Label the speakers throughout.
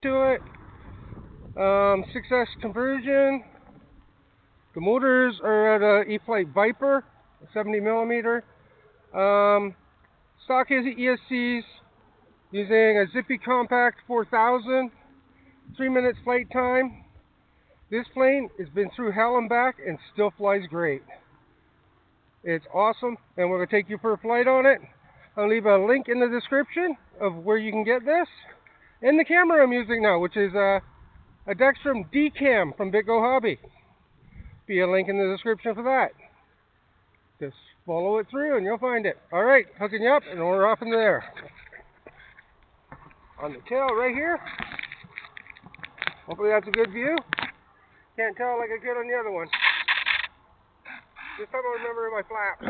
Speaker 1: to it. 6S conversion. The motors are at a E-Flight Viper, 70 millimeter. Stock ESCs using a Zippy Compact 4000. 3 minutes flight time. This plane has been through hell and back and still flies great. It's awesome, and we're going to take you for a flight on it. I'll leave a link in the description of where you can get this. And the camera I'm using now, which is a Dextrum D-Cam from Bitgo Hobby. Be a link in the description for that. Just follow it through and you'll find it. Alright, hooking you up and we're off into there. On the tail right here. Hopefully that's a good view. Can't tell like I could on the other one. This time I'll remember my flaps.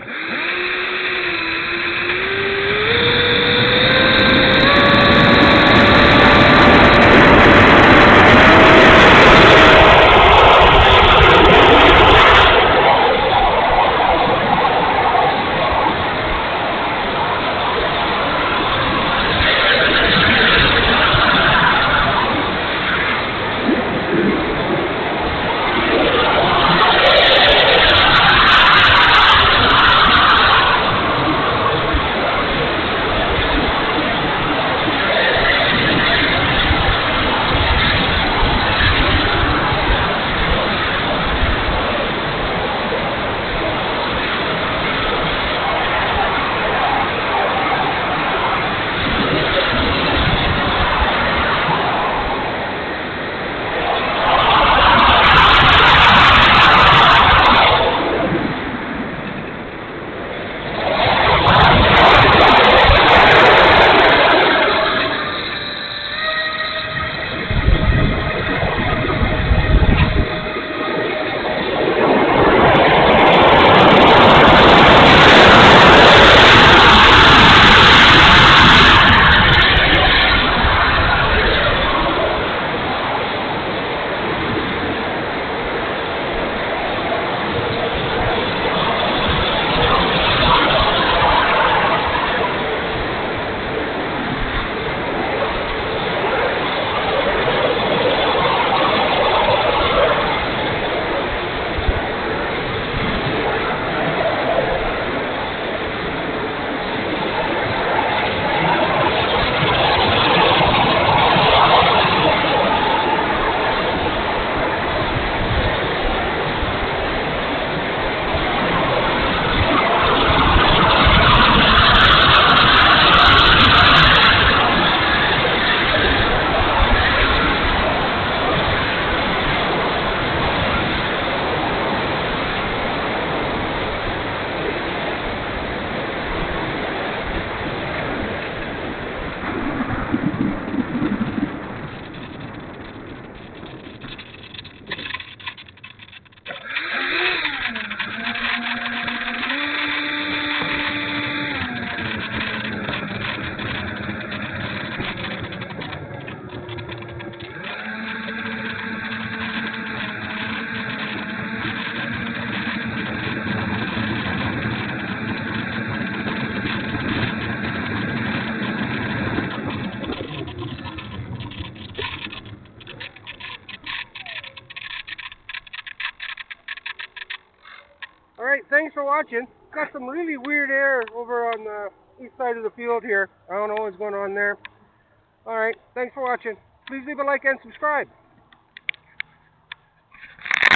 Speaker 1: Alright, thanks for watching. Got some really weird air over on the east side of the field here. I don't know what's going on there. Alright, thanks for watching. Please leave a like and subscribe.